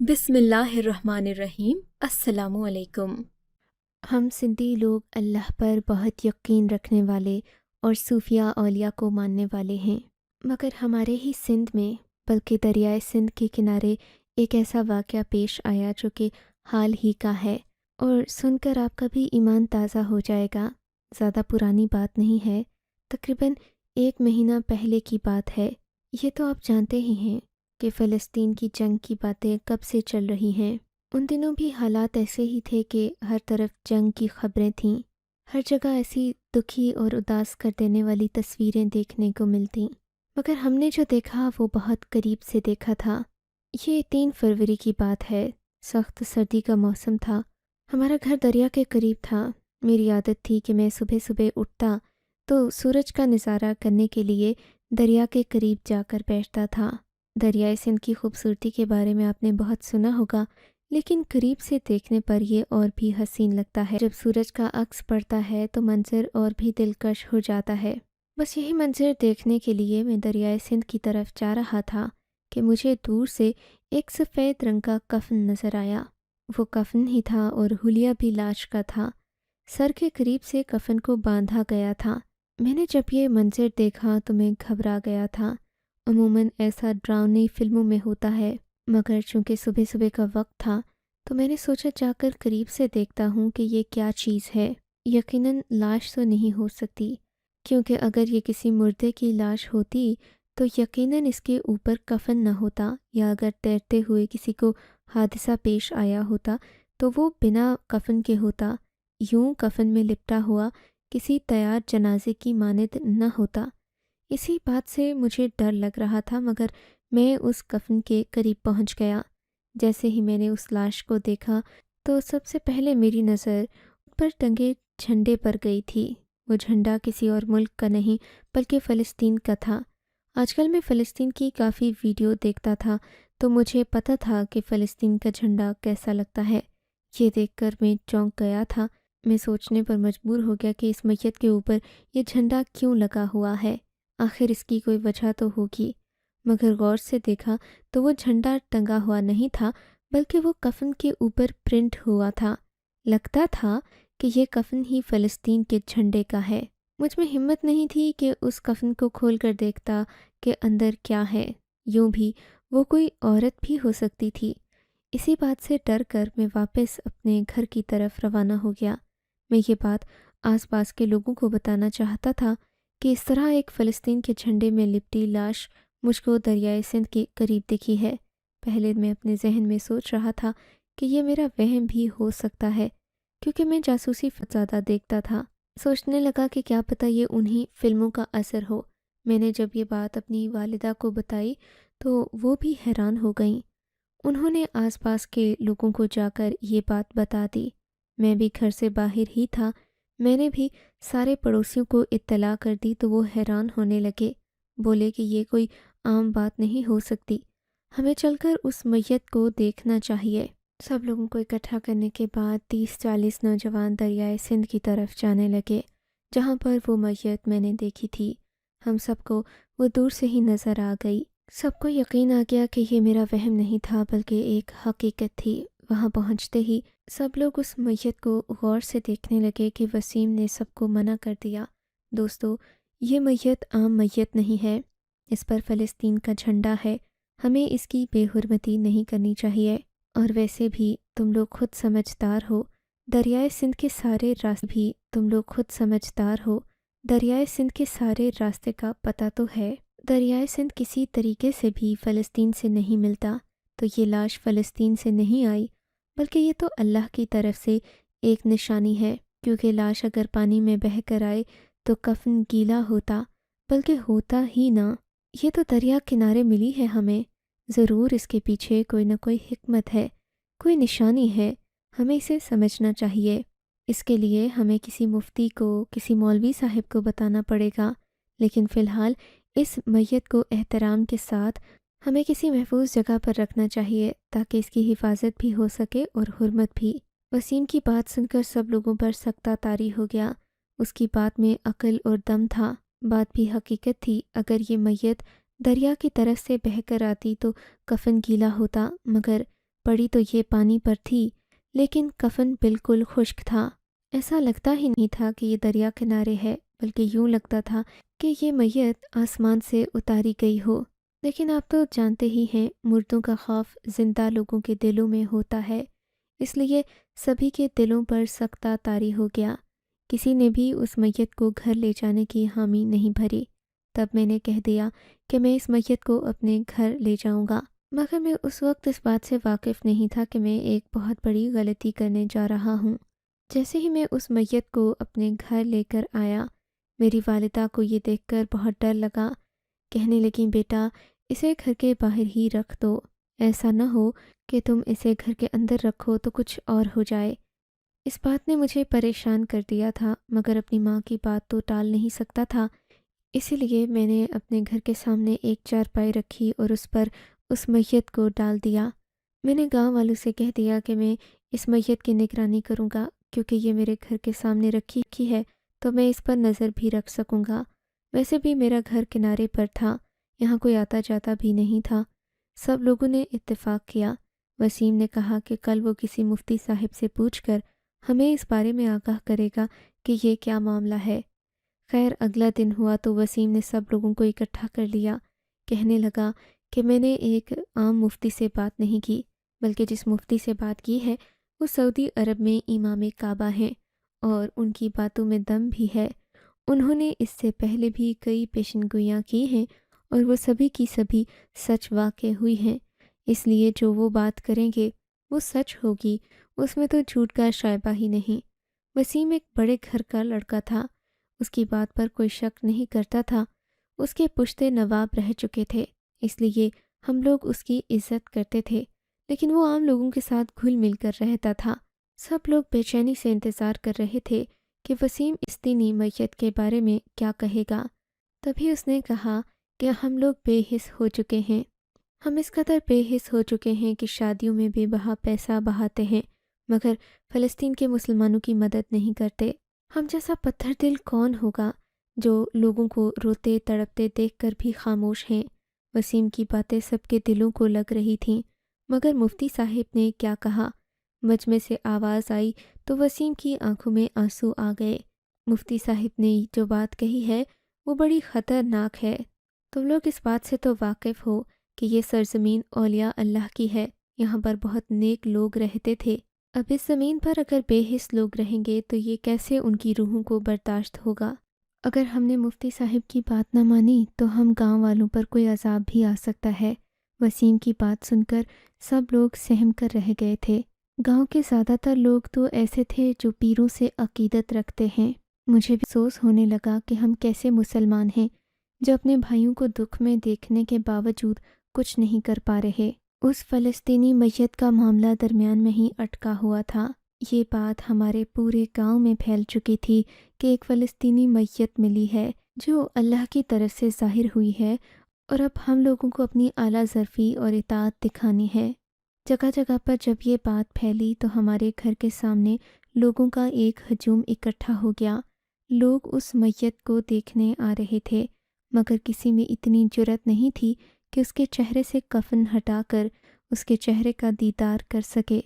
بسم اللہ الرحمن الرحیم۔ السلام علیکم۔ ہم سندھی لوگ اللہ پر بہت یقین رکھنے والے اور صوفیہ اولیاء کو ماننے والے ہیں، مگر ہمارے ہی سندھ میں بلکہ دریائے سندھ کے کنارے ایک ایسا واقعہ پیش آیا جو کہ حال ہی کا ہے، اور سن کر آپ کا بھی ایمان تازہ ہو جائے گا۔ زیادہ پرانی بات نہیں ہے، تقریباً 1 مہینہ پہلے کی بات ہے۔ یہ تو آپ جانتے ہی ہیں کہ فلسطین کی جنگ کی باتیں کب سے چل رہی ہیں۔ ان دنوں بھی حالات ایسے ہی تھے کہ ہر طرف جنگ کی خبریں تھیں، ہر جگہ ایسی دکھی اور اداس کر دینے والی تصویریں دیکھنے کو ملتیں، مگر ہم نے جو دیکھا وہ بہت قریب سے دیکھا تھا۔ یہ 3 فروری کی بات ہے، سخت سردی کا موسم تھا، ہمارا گھر دریا کے قریب تھا۔ میری عادت تھی کہ میں صبح صبح اٹھتا تو سورج کا نظارہ کرنے کے لیے دریا کے قریب جا کر بیٹھتا تھا۔ دریائے سندھ کی خوبصورتی کے بارے میں آپ نے بہت سنا ہوگا، لیکن قریب سے دیکھنے پر یہ اور بھی حسین لگتا ہے۔ جب سورج کا عکس پڑتا ہے تو منظر اور بھی دلکش ہو جاتا ہے۔ بس یہی منظر دیکھنے کے لیے میں دریائے سندھ کی طرف جا رہا تھا کہ مجھے دور سے ایک سفید رنگ کا کفن نظر آیا۔ وہ کفن ہی تھا اور حلیہ بھی لاش کا تھا، سر کے قریب سے کفن کو باندھا گیا تھا۔ میں نے جب یہ منظر دیکھا تو میں گھبرا گیا تھا۔ عموماً ایسا ڈراؤنی فلموں میں ہوتا ہے، مگر چونکہ صبح صبح کا وقت تھا تو میں نے سوچا جا کر قریب سے دیکھتا ہوں کہ یہ کیا چیز ہے۔ یقیناً لاش تو نہیں ہو سکتی، کیونکہ اگر یہ کسی مردے کی لاش ہوتی تو یقیناً اس کے اوپر کفن نہ ہوتا، یا اگر تیرتے ہوئے کسی کو حادثہ پیش آیا ہوتا تو وہ بنا کفن کے ہوتا، یوں کفن میں لپٹا ہوا کسی تیار جنازے کی مانند نہ ہوتا۔ اسی بات سے مجھے ڈر لگ رہا تھا، مگر میں اس کفن کے قریب پہنچ گیا۔ جیسے ہی میں نے اس لاش کو دیکھا تو سب سے پہلے میری نظر اوپر ٹنگے جھنڈے پر گئی تھی۔ وہ جھنڈا کسی اور ملک کا نہیں بلکہ فلسطین کا تھا۔ آج کل میں فلسطین کی کافی ویڈیو دیکھتا تھا تو مجھے پتہ تھا کہ فلسطین کا جھنڈا کیسا لگتا ہے۔ یہ دیکھ کر میں چونک گیا تھا۔ میں سوچنے پر مجبور ہو گیا کہ اس میت کے اوپر یہ جھنڈا کیوں لگا ہوا ہے، آخر اس کی کوئی وجہ تو ہوگی۔ مگر غور سے دیکھا تو وہ جھنڈا ٹنگا ہوا نہیں تھا، بلکہ وہ کفن کے اوپر پرنٹ ہوا تھا۔ لگتا تھا کہ یہ کفن ہی فلسطین کے جھنڈے کا ہے۔ مجھ میں ہمت نہیں تھی کہ اس کفن کو کھول کر دیکھتا کہ اندر کیا ہے، یوں بھی وہ کوئی عورت بھی ہو سکتی تھی۔ اسی بات سے ڈر کر میں واپس اپنے گھر کی طرف روانہ ہو گیا۔ میں یہ بات آس پاس کے لوگوں کو بتانا چاہتا تھا کہ اس طرح ایک فلسطین کے جھنڈے میں لپٹی لاش مجھ کو دریائے سندھ کے قریب دکھی ہے۔ پہلے میں اپنے ذہن میں سوچ رہا تھا کہ یہ میرا وہم بھی ہو سکتا ہے، کیونکہ میں جاسوسی زیادہ دیکھتا تھا۔ سوچنے لگا کہ کیا پتہ یہ انہی فلموں کا اثر ہو۔ میں نے جب یہ بات اپنی والدہ کو بتائی تو وہ بھی حیران ہو گئیں۔ انہوں نے آس پاس کے لوگوں کو جا کر یہ بات بتا دی۔ میں بھی گھر سے باہر ہی تھا، میں نے بھی سارے پڑوسیوں کو اطلاع کر دی تو وہ حیران ہونے لگے، بولے کہ یہ کوئی عام بات نہیں ہو سکتی، ہمیں چل کر اس میت کو دیکھنا چاہیے۔ سب لوگوں کو اکٹھا کرنے کے بعد 30-40 نوجوان دریائے سندھ کی طرف جانے لگے جہاں پر وہ میت میں نے دیکھی تھی۔ ہم سب کو وہ دور سے ہی نظر آ گئی۔ سب کو یقین آ گیا کہ یہ میرا وہم نہیں تھا بلکہ ایک حقیقت تھی۔ وہاں پہنچتے ہی سب لوگ اس میت کو غور سے دیکھنے لگے کہ وسیم نے سب کو منع کر دیا۔ دوستو، یہ میت عام میت نہیں ہے، اس پر فلسطین کا جھنڈا ہے، ہمیں اس کی بے حرمتی نہیں کرنی چاہیے۔ اور ویسے بھی تم لوگ خود سمجھدار ہو، دریائے سندھ کے سارے راستے بھی تم لوگ خود سمجھدار ہو، دریائے سندھ کے سارے راستے کا پتہ تو ہے۔ دریائے سندھ کسی طریقے سے بھی فلسطین سے نہیں ملتا، تو یہ لاش فلسطین سے نہیں آئی، بلکہ یہ تو اللہ کی طرف سے ایک نشانی ہے، کیونکہ لاش اگر پانی میں بہہ کر آئے تو کفن گیلا ہوتا، بلکہ ہوتا ہی نہ۔ یہ تو دریا کنارے ملی ہے ہمیں، ضرور اس کے پیچھے کوئی نہ کوئی حکمت ہے، کوئی نشانی ہے، ہمیں اسے سمجھنا چاہیے۔ اس کے لیے ہمیں کسی مفتی کو، کسی مولوی صاحب کو بتانا پڑے گا، لیکن فی الحال اس میت کو احترام کے ساتھ ہمیں کسی محفوظ جگہ پر رکھنا چاہیے تاکہ اس کی حفاظت بھی ہو سکے اور حرمت بھی۔ وسیم کی بات سن کر سب لوگوں پر سکتہ طاری ہو گیا۔ اس کی بات میں عقل اور دم تھا، بات بھی حقیقت تھی۔ اگر یہ میت دریا کی طرف سے بہہ کر آتی تو کفن گیلا ہوتا، مگر پڑی تو یہ پانی پر تھی، لیکن کفن بالکل خشک تھا۔ ایسا لگتا ہی نہیں تھا کہ یہ دریا کنارے ہے، بلکہ یوں لگتا تھا کہ یہ میت آسمان سے اتاری گئی ہو۔ لیکن آپ تو جانتے ہی ہیں، مردوں کا خوف زندہ لوگوں کے دلوں میں ہوتا ہے، اس لیے سبھی کے دلوں پر سختہ طاری ہو گیا۔ کسی نے بھی اس میت کو گھر لے جانے کی حامی نہیں بھری۔ تب میں نے کہہ دیا کہ میں اس میت کو اپنے گھر لے جاؤں گا، مگر میں اس وقت اس بات سے واقف نہیں تھا کہ میں ایک بہت بڑی غلطی کرنے جا رہا ہوں۔ جیسے ہی میں اس میت کو اپنے گھر لے کر آیا، میری والدہ کو یہ دیکھ کر بہت ڈر لگا۔ کہنے لگیں، بیٹا اسے گھر کے باہر ہی رکھ دو، ایسا نہ ہو کہ تم اسے گھر کے اندر رکھو تو کچھ اور ہو جائے۔ اس بات نے مجھے پریشان کر دیا تھا، مگر اپنی ماں کی بات تو ٹال نہیں سکتا تھا، اسی لیے میں نے اپنے گھر کے سامنے ایک چارپائی رکھی اور اس پر اس میت کو ڈال دیا۔ میں نے گاؤں والوں سے کہہ دیا کہ میں اس میت کی نگرانی کروں گا، کیونکہ یہ میرے گھر کے سامنے رکھی ہے تو میں اس پر نظر بھی رکھ سکوں گا۔ ویسے بھی میرا گھر کنارے پر تھا، یہاں کوئی آتا جاتا بھی نہیں تھا۔ سب لوگوں نے اتفاق کیا۔ وسیم نے کہا کہ کل وہ کسی مفتی صاحب سے پوچھ کر ہمیں اس بارے میں آگاہ کرے گا کہ یہ کیا معاملہ ہے۔ خیر اگلا دن ہوا تو وسیم نے سب لوگوں کو اکٹھا کر لیا۔ کہنے لگا کہ میں نے ایک عام مفتی سے بات نہیں کی، بلکہ جس مفتی سے بات کی ہے وہ سعودی عرب میں امام کعبہ ہیں اور ان کی باتوں میں دم بھی ہے۔ انہوں نے اس سے پہلے بھی کئی پیشن گوئیاں کی ہیں اور وہ سبھی کی سبھی سچ واقع ہوئی ہیں، اس لیے جو وہ بات کریں گے وہ سچ ہوگی، اس میں تو جھوٹ کا شائبہ ہی نہیں۔ وسیم ایک بڑے گھر کا لڑکا تھا، اس کی بات پر کوئی شک نہیں کرتا تھا۔ اس کے پشتے نواب رہ چکے تھے، اس لیے ہم لوگ اس کی عزت کرتے تھے، لیکن وہ عام لوگوں کے ساتھ گھل مل کر رہتا تھا۔ سب لوگ بے چینی سے انتظار کر رہے تھے کہ وسیم اس دینی میت کے بارے میں کیا کہے گا۔ تبھی اس نے کہا کہ ہم لوگ بے حس ہو چکے ہیں، ہم اس قدر بے حس ہو چکے ہیں کہ شادیوں میں بے بہا پیسہ بہاتے ہیں، مگر فلسطین کے مسلمانوں کی مدد نہیں کرتے۔ ہم جیسا پتھر دل کون ہوگا جو لوگوں کو روتے تڑپتے دیکھ کر بھی خاموش ہیں۔ وسیم کی باتیں سب کے دلوں کو لگ رہی تھیں، مگر مفتی صاحب نے کیا کہا؟ مجمع سے آواز آئی تو وسیم کی آنکھوں میں آنسو آ گئے۔ مفتی صاحب نے جو بات کہی ہے وہ بڑی خطرناک ہے۔ تم لوگ اس بات سے تو واقف ہو کہ یہ سرزمین اولیاء اللہ کی ہے، یہاں پر بہت نیک لوگ رہتے تھے۔ اب اس زمین پر اگر بے حس لوگ رہیں گے تو یہ کیسے ان کی روحوں کو برداشت ہوگا؟ اگر ہم نے مفتی صاحب کی بات نہ مانی تو ہم گاؤں والوں پر کوئی عذاب بھی آ سکتا ہے۔ وسیم کی بات سن کر سب لوگ سہم کر رہ گئے تھے۔ گاؤں کے زیادہ تر لوگ تو ایسے تھے جو پیروں سے عقیدت رکھتے ہیں۔ مجھے بھی افسوس ہونے لگا کہ ہم کیسے مسلمان ہیں جو اپنے بھائیوں کو دکھ میں دیکھنے کے باوجود کچھ نہیں کر پا رہے۔ اس فلسطینی میت کا معاملہ درمیان میں ہی اٹکا ہوا تھا۔ یہ بات ہمارے پورے گاؤں میں پھیل چکی تھی کہ ایک فلسطینی میت ملی ہے جو اللہ کی طرف سے ظاہر ہوئی ہے، اور اب ہم لوگوں کو اپنی اعلیٰ ظرفی اور اطاعت دکھانی ہے۔ جگہ جگہ پر جب یہ بات پھیلی تو ہمارے گھر کے سامنے لوگوں کا ایک ہجوم اکٹھا ہو گیا۔ لوگ اس میت کو دیکھنے آ رہے تھے، مگر کسی میں اتنی جرأت نہیں تھی کہ اس کے چہرے سے کفن ہٹا کر اس کے چہرے کا دیدار کر سکے۔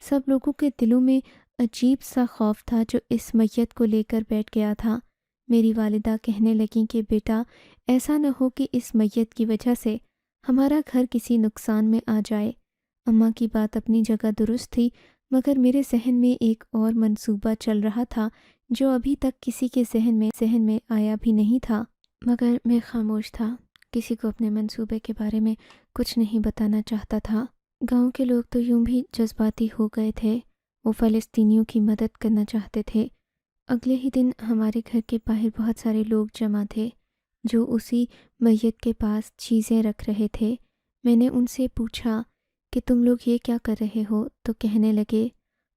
سب لوگوں کے دلوں میں عجیب سا خوف تھا جو اس میت کو لے کر بیٹھ گیا تھا۔ میری والدہ کہنے لگیں کہ بیٹا ایسا نہ ہو کہ اس میت کی وجہ سے ہمارا گھر کسی نقصان میں آ جائے۔ اماں کی بات اپنی جگہ درست تھی، مگر میرے ذہن میں ایک اور منصوبہ چل رہا تھا جو ابھی تک کسی کے ذہن میں آیا بھی نہیں تھا، مگر میں خاموش تھا، کسی کو اپنے منصوبے کے بارے میں کچھ نہیں بتانا چاہتا تھا۔ گاؤں کے لوگ تو یوں بھی جذباتی ہو گئے تھے، وہ فلسطینیوں کی مدد کرنا چاہتے تھے۔ اگلے ہی دن ہمارے گھر کے باہر بہت سارے لوگ جمع تھے جو اسی میت کے پاس چیزیں رکھ رہے تھے۔ میں نے ان سے پوچھا کہ تم لوگ یہ کیا کر رہے ہو؟ تو کہنے لگے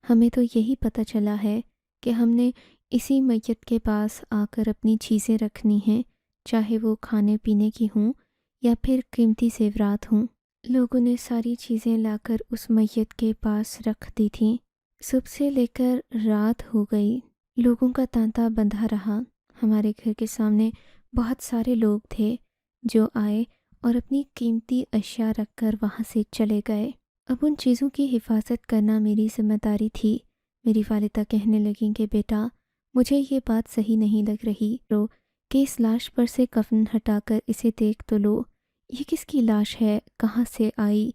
ہمیں تو یہی پتہ چلا ہے کہ ہم نے اسی میت کے پاس آ کر اپنی چیزیں رکھنی ہیں، چاہے وہ کھانے پینے کی ہوں یا پھر قیمتی زیورات ہوں۔ لوگوں نے ساری چیزیں لا کر اس میت کے پاس رکھ دی تھیں۔ صبح سے لے کر رات ہو گئی، لوگوں کا تانتا بندھا رہا۔ ہمارے گھر کے سامنے بہت سارے لوگ تھے جو آئے اور اپنی قیمتی اشیاء رکھ کر وہاں سے چلے گئے۔ اب ان چیزوں کی حفاظت کرنا میری ذمہ داری تھی۔ میری والدہ کہنے لگیں کہ بیٹا مجھے یہ بات صحیح نہیں لگ رہی کہ اس لاش پر سے کفن ہٹا کر اسے دیکھ تو لو، یہ کس کی لاش ہے، کہاں سے آئی؟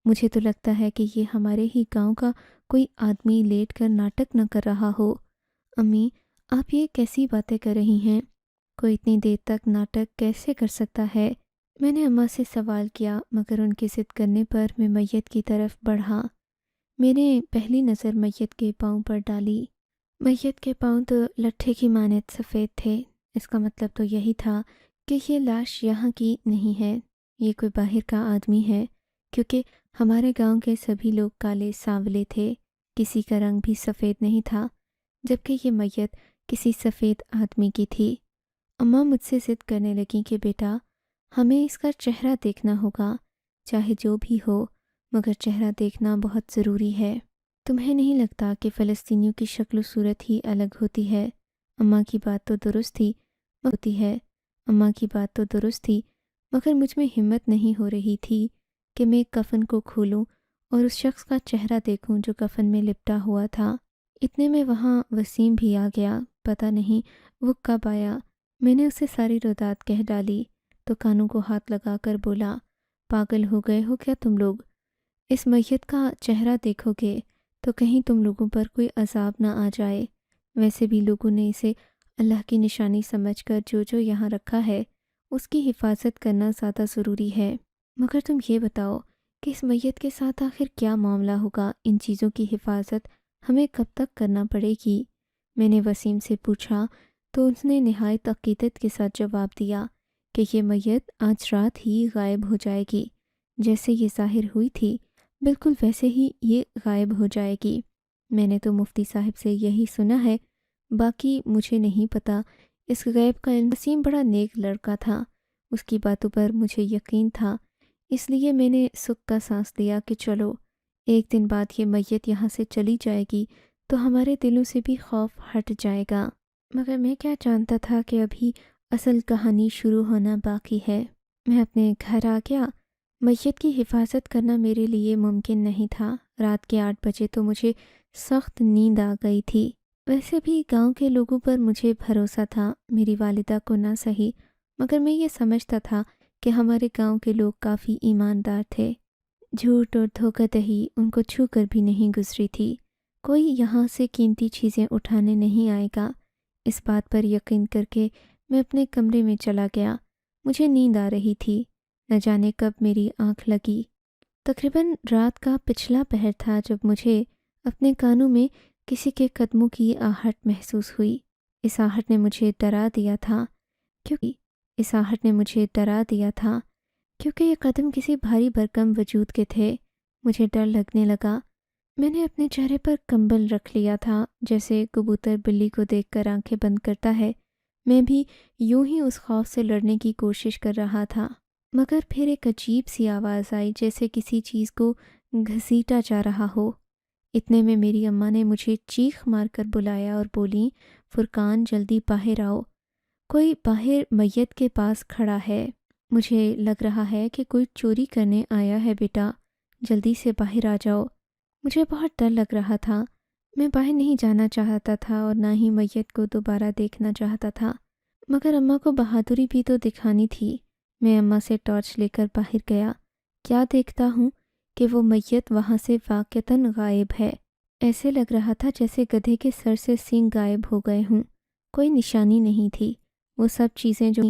مجھے تو لگتا ہے کہ یہ ہمارے ہی گاؤں کا کوئی آدمی لیٹ کر ناٹک نہ کر رہا ہو۔ امی آپ یہ کیسی باتیں کر رہی ہیں؟ کوئی اتنی دیر تک ناٹک کیسے کر سکتا ہے؟ میں نے اماں سے سوال کیا، مگر ان کی ضد کرنے پر میں میت کی طرف بڑھا۔ میں نے پہلی نظر میت کے پاؤں پر ڈالی۔ میت کے پاؤں تو لٹھے کی مانند سفید تھے۔ اس کا مطلب تو یہی تھا کہ یہ لاش یہاں کی نہیں ہے، یہ کوئی باہر کا آدمی ہے، کیونکہ ہمارے گاؤں کے سبھی لوگ کالے سانولے تھے، کسی کا رنگ بھی سفید نہیں تھا، جبکہ یہ میت کسی سفید آدمی کی تھی۔ اماں مجھ سے ضد کرنے لگیں کہ بیٹا ہمیں اس کا چہرہ دیکھنا ہوگا، چاہے جو بھی ہو، مگر چہرہ دیکھنا بہت ضروری ہے۔ تمہیں نہیں لگتا کہ فلسطینیوں کی شکل و صورت ہی الگ ہوتی ہے؟ اماں کی بات تو درست تھی، مگر مجھ میں ہمت نہیں ہو رہی تھی کہ میں کفن کو کھولوں اور اس شخص کا چہرہ دیکھوں جو کفن میں لپٹا ہوا تھا۔ اتنے میں وہاں وسیم بھی آ گیا، پتہ نہیں وہ کب آیا۔ میں نے اسے ساری رودات کہہ ڈالی تو کانوں کو ہاتھ لگا کر بولا، پاگل ہو گئے ہو کیا تم لوگ؟ اس میت کا چہرہ دیکھو گے تو کہیں تم لوگوں پر کوئی عذاب نہ آ جائے۔ ویسے بھی لوگوں نے اسے اللہ کی نشانی سمجھ کر جو یہاں رکھا ہے اس کی حفاظت کرنا زیادہ ضروری ہے۔ مگر تم یہ بتاؤ کہ اس میت کے ساتھ آخر کیا معاملہ ہوگا؟ ان چیزوں کی حفاظت ہمیں کب تک کرنا پڑے گی؟ میں نے وسیم سے پوچھا تو اس نے نہایت عقیدت کے ساتھ جواب دیا کہ یہ میت آج رات ہی غائب ہو جائے گی، جیسے یہ ظاہر ہوئی تھی بالکل ویسے ہی یہ غائب ہو جائے گی۔ میں نے تو مفتی صاحب سے یہی سنا ہے، باقی مجھے نہیں پتا۔ اس غیب کا علم، وسیم بڑا نیک لڑکا تھا، اس کی باتوں پر مجھے یقین تھا، اس لیے میں نے سکھ کا سانس لیا کہ چلو ایک دن بعد یہ میت یہاں سے چلی جائے گی تو ہمارے دلوں سے بھی خوف ہٹ جائے گا۔ مگر میں کیا جانتا تھا کہ ابھی اصل کہانی شروع ہونا باقی ہے۔ میں اپنے گھر آ گیا۔ میت کی حفاظت کرنا میرے لیے ممکن نہیں تھا۔ رات کے 8 بجے تو مجھے سخت نیند آ گئی تھی۔ ویسے بھی گاؤں کے لوگوں پر مجھے بھروسہ تھا، میری والدہ کو نہ صحیح، مگر میں یہ سمجھتا تھا کہ ہمارے گاؤں کے لوگ کافی ایماندار تھے۔ جھوٹ اور دھوکہ دہی ان کو چھو کر بھی نہیں گزری تھی۔ کوئی یہاں سے قیمتی چیزیں اٹھانے نہیں آئے گا۔ اس بات پر یقین کر کے میں اپنے کمرے میں چلا گیا۔ مجھے نیند آ رہی تھی، نہ جانے کب میری آنکھ لگی۔ تقریباً رات کا پچھلا پہر تھا جب مجھے اپنے کانوں میں کسی کے قدموں کی آہٹ محسوس ہوئی۔ اس آہٹ نے مجھے ڈرا دیا تھا کیونکہ یہ قدم کسی بھاری بھرکم وجود کے تھے۔ مجھے ڈر لگنے لگا۔ میں نے اپنے چہرے پر کمبل رکھ لیا تھا، جیسے کبوتر بلی کو دیکھ کر آنکھیں بند کرتا ہے۔ میں بھی یوں ہی اس خوف سے لڑنے کی کوشش کر رہا تھا، مگر پھر ایک عجیب سی آواز آئی، جیسے کسی چیز کو گھسیٹا جا رہا ہو۔ اتنے میں میری اماں نے مجھے چیخ مار کر بلایا اور بولی، فرقان جلدی باہر آؤ، کوئی باہر میت کے پاس کھڑا ہے، مجھے لگ رہا ہے کہ کوئی چوری کرنے آیا ہے، بیٹا جلدی سے باہر آ جاؤ۔ مجھے بہت ڈر لگ رہا تھا، میں باہر نہیں جانا چاہتا تھا اور نہ ہی میت کو دوبارہ دیکھنا چاہتا تھا، مگر اماں کو بہادری بھی تو دکھانی تھی۔ میں اماں سے ٹارچ لے کر باہر گیا۔ کیا دیکھتا ہوں کہ وہ میت وہاں سے واقعتاً غائب ہے۔ ایسے لگ رہا تھا جیسے گدھے کے سر سے سینگ غائب ہو گئے ہوں۔ کوئی نشانی نہیں تھی، وہ سب چیزیں جو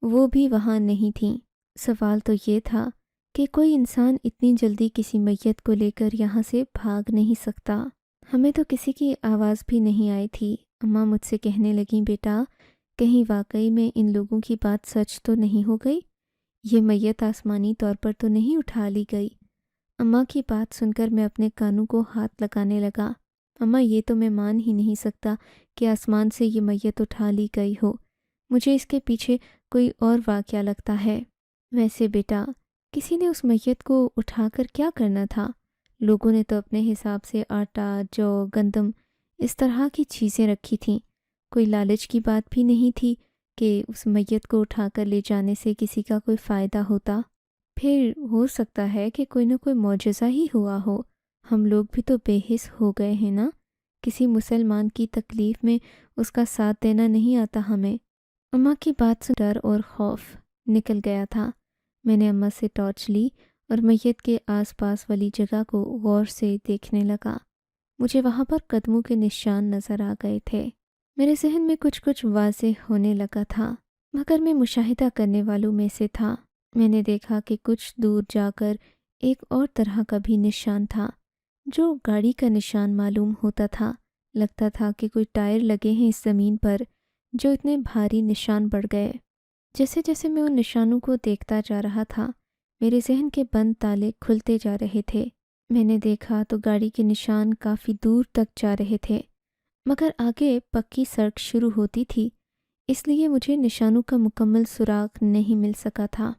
وہ بھی وہاں نہیں تھیں۔ سوال تو یہ تھا کہ کوئی انسان اتنی جلدی کسی میت کو لے کر یہاں سے بھاگ نہیں سکتا۔ ہمیں تو کسی کی آواز بھی نہیں آئی تھی۔ اماں مجھ سے کہنے لگیں، بیٹا کہیں واقعی میں ان لوگوں کی بات سچ تو نہیں ہو گئی؟ یہ میت آسمانی طور پر تو نہیں اٹھا لی گئی؟ اماں کی بات سن کر میں اپنے کانوں کو ہاتھ لگانے لگا۔ اماں یہ تو میں مان ہی نہیں سکتا کہ آسمان سے یہ میت اٹھا لی گئی ہو۔ مجھے اس کے پیچھے کوئی اور واقعہ لگتا ہے۔ ویسے بیٹا کسی نے اس میت کو اٹھا کر کیا کرنا تھا؟ لوگوں نے تو اپنے حساب سے آٹا، جو، گندم اس طرح کی چیزیں رکھی تھیں۔ کوئی لالچ کی بات بھی نہیں تھی کہ اس میت کو اٹھا کر لے جانے سے کسی کا کوئی فائدہ ہوتا۔ پھر ہو سکتا ہے کہ کوئی نہ کوئی معجزہ ہی ہوا ہو۔ ہم لوگ بھی تو بے حس ہو گئے ہیں نا، کسی مسلمان کی تکلیف میں اس کا ساتھ دینا نہیں آتا ہمیں۔ اماں کی بات سے ڈر اور خوف نکل گیا تھا۔ میں نے اماں سے ٹارچ لی اور میت کے آس پاس والی جگہ کو غور سے دیکھنے لگا۔ مجھے وہاں پر قدموں کے نشان نظر آ گئے تھے۔ میرے ذہن میں کچھ واضح ہونے لگا تھا، مگر میں مشاہدہ کرنے والوں میں سے تھا۔ میں نے دیکھا کہ کچھ دور جا کر ایک اور طرح کا بھی نشان تھا، جو گاڑی کا نشان معلوم ہوتا تھا۔ لگتا تھا کہ کوئی ٹائر لگے ہیں اس زمین پر، جو اتنے بھاری نشان بڑھ گئے۔ جیسے جیسے میں ان نشانوں کو دیکھتا جا رہا تھا، میرے ذہن کے بند تالے کھلتے جا رہے تھے۔ میں نے دیکھا تو گاڑی کے نشان کافی دور تک جا رہے تھے، مگر آگے پکی سڑک شروع ہوتی تھی، اس لیے مجھے نشانوں کا مکمل سراغ نہیں مل سکا تھا۔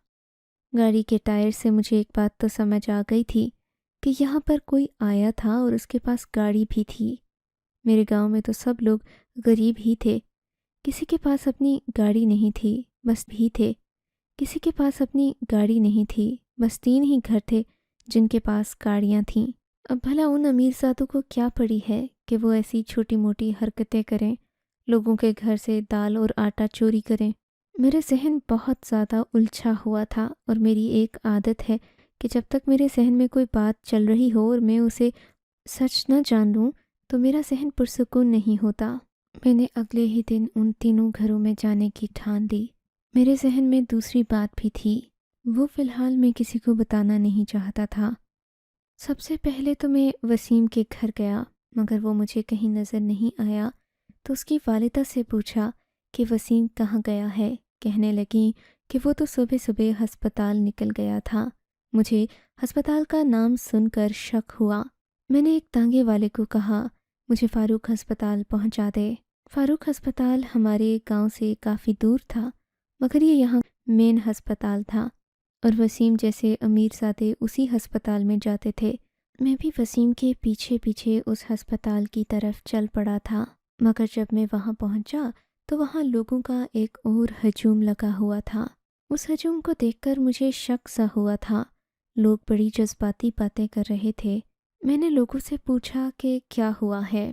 گاڑی کے ٹائر سے مجھے ایک بات تو سمجھ آ گئی تھی کہ یہاں پر کوئی آیا تھا اور اس کے پاس گاڑی بھی تھی۔ میرے گاؤں میں تو سب لوگ غریب ہی تھے، کسی کے پاس اپنی گاڑی نہیں تھی، بس بھی تھے۔ کسی کے پاس اپنی گاڑی نہیں تھی، بس 3 ہی گھر تھے جن کے پاس گاڑیاں تھیں۔ اب بھلا ان امیر ذاتوں کو کیا پڑی ہے کہ وہ ایسی چھوٹی موٹی حرکتیں کریں، لوگوں کے گھر سے دال اور آٹا چوری کریں؟ میرے ذہن بہت زیادہ الجھا ہوا تھا، اور میری ایک عادت ہے کہ جب تک میرے ذہن میں کوئی بات چل رہی ہو اور میں اسے سچ نہ جان لوں تو میرا ذہن پرسکون نہیں ہوتا۔ میں نے اگلے ہی دن ان تینوں گھروں میں جانے کی ٹھان لی۔ میرے ذہن میں دوسری بات بھی تھی، وہ فی الحال میں کسی کو بتانا نہیں چاہتا تھا۔ سب سے پہلے تو میں وسیم کے گھر گیا، مگر وہ مجھے کہیں نظر نہیں آیا، تو اس کی والدہ سے پوچھا کہ وسیم کہاں گیا ہے۔ کہنے لگیں کہ وہ تو صبح صبح ہسپتال نکل گیا تھا۔ مجھے ہسپتال کا نام سن کر شک ہوا۔ میں نے ایک تانگے والے کو کہا مجھے فاروق ہسپتال پہنچا دے۔ فاروق ہسپتال ہمارے گاؤں سے کافی دور تھا، مگر یہ یہاں مین ہسپتال تھا، اور وسیم جیسے امیر زادے اسی ہسپتال میں جاتے تھے۔ میں بھی وسیم کے پیچھے پیچھے اس ہسپتال کی طرف چل پڑا تھا، مگر جب میں وہاں پہنچا تو وہاں لوگوں کا ایک اور ہجوم لگا ہوا تھا۔ اس ہجوم کو دیکھ کر مجھے شک سا ہوا تھا۔ لوگ بڑی جذباتی باتیں کر رہے تھے۔ میں نے لوگوں سے پوچھا کہ کیا ہوا ہے۔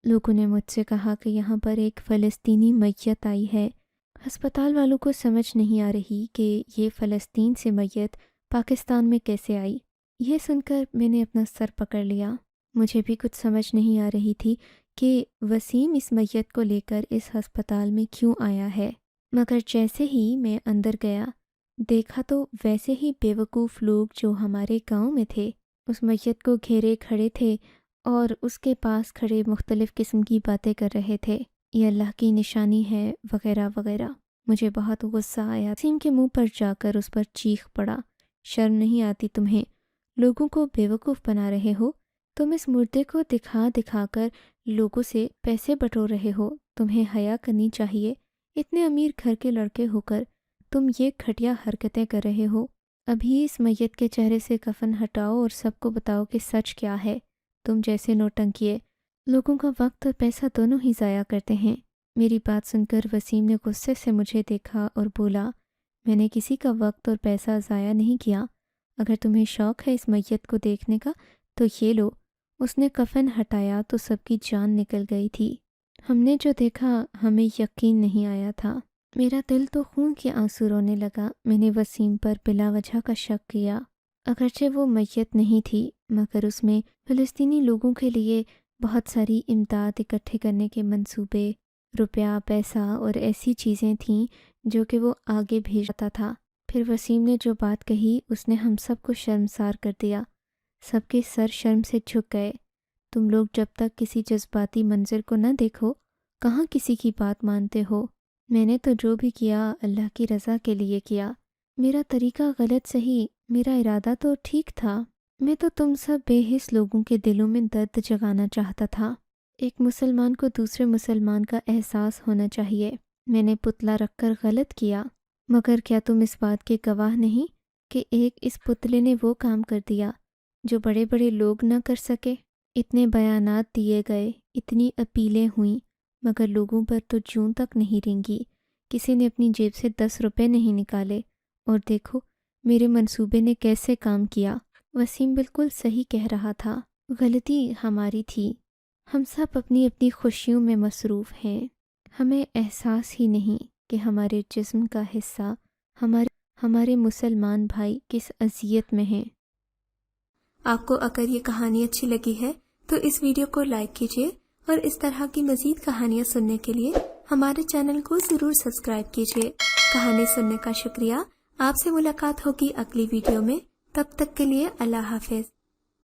لوگوں نے مجھ سے کہا کہ یہاں پر ایک فلسطینی میت آئی ہے۔ ہسپتال والوں کو سمجھ نہیں آ رہی کہ یہ فلسطین سے میت پاکستان میں کیسے آئی۔ یہ سن کر میں نے اپنا سر پکڑ لیا۔ مجھے بھی کچھ سمجھ نہیں آ رہی تھی کہ وسیم اس میت کو لے کر اس ہسپتال میں کیوں آیا ہے، مگر جیسے ہی میں اندر گیا دیکھا تو ویسے ہی بیوقوف لوگ جو ہمارے گاؤں میں تھے اس میت کو گھیرے کھڑے تھے اور اس کے پاس کھڑے مختلف قسم کی باتیں کر رہے تھے، یہ اللہ کی نشانی ہے وغیرہ وغیرہ۔ مجھے بہت غصہ آیا۔ وسیم کے منہ پر جا کر اس پر چیخ پڑا، شرم نہیں آتی تمہیں؟ لوگوں کو بیوقوف بنا رہے ہو؟ تم اس مردے کو دکھا دکھا کر لوگوں سے پیسے بٹور رہے ہو، تمہیں حیا کرنی چاہیے۔ اتنے امیر گھر کے لڑکے ہو کر تم یہ گھٹیا حرکتیں کر رہے ہو۔ ابھی اس میت کے چہرے سے کفن ہٹاؤ اور سب کو بتاؤ کہ سچ کیا ہے۔ تم جیسے نوٹنکیے لوگوں کا وقت اور پیسہ دونوں ہی ضائع کرتے ہیں۔ میری بات سن کر وسیم نے غصے سے مجھے دیکھا اور بولا، میں نے کسی کا وقت اور پیسہ ضائع نہیں کیا۔ اگر تمہیں شوق ہے اس میت کو دیکھنے کا تو یہ لو۔ اس نے کفن ہٹایا تو سب کی جان نکل گئی تھی۔ ہم نے جو دیکھا ہمیں یقین نہیں آیا تھا۔ میرا دل تو خون کے آنسو رونے لگا۔ میں نے وسیم پر بلا وجہ کا شک کیا، اگرچہ وہ میت نہیں تھی، مگر اس میں فلسطینی لوگوں کے لیے بہت ساری امداد اکٹھے کرنے کے منصوبے، روپیہ، پیسہ اور ایسی چیزیں تھیں جو کہ وہ آگے بھیجتا تھا۔ پھر وسیم نے جو بات کہی اس نے ہم سب کو شرمسار کر دیا۔ سب کے سر شرم سے جھک گئے۔ تم لوگ جب تک کسی جذباتی منظر کو نہ دیکھو کہاں کسی کی بات مانتے ہو؟ میں نے تو جو بھی کیا اللہ کی رضا کے لیے کیا۔ میرا طریقہ غلط صحیح، میرا ارادہ تو ٹھیک تھا۔ میں تو تم سب بے حس لوگوں کے دلوں میں درد جگانا چاہتا تھا۔ ایک مسلمان کو دوسرے مسلمان کا احساس ہونا چاہیے۔ میں نے پتلا رکھ کر غلط کیا، مگر کیا تم اس بات کے گواہ نہیں کہ ایک اس پتلے نے وہ کام کر دیا جو بڑے بڑے لوگ نہ کر سکے؟ اتنے بیانات دیے گئے، اتنی اپیلیں ہوئیں، مگر لوگوں پر تو جون تک نہیں رینگی۔ کسی نے اپنی جیب سے 10 روپے نہیں نکالے، اور دیکھو میرے منصوبے نے کیسے کام کیا۔ وسیم بالکل صحیح کہہ رہا تھا، غلطی ہماری تھی۔ ہم سب اپنی اپنی خوشیوں میں مصروف ہیں، ہمیں احساس ہی نہیں کہ ہمارے جسم کا حصہ ہمارے مسلمان بھائی کس اذیت میں ہیں۔ آپ کو اگر یہ کہانی اچھی لگی ہے تو اس ویڈیو کو لائک کیجیے اور اس طرح کی مزید کہانیاں سننے کے لیے ہمارے چینل کو ضرور سبسکرائب کیجیے۔ کہانی سننے کا شکریہ۔ آپ سے ملاقات ہوگی اگلی ویڈیو میں، تب تک کے لیے اللہ حافظ۔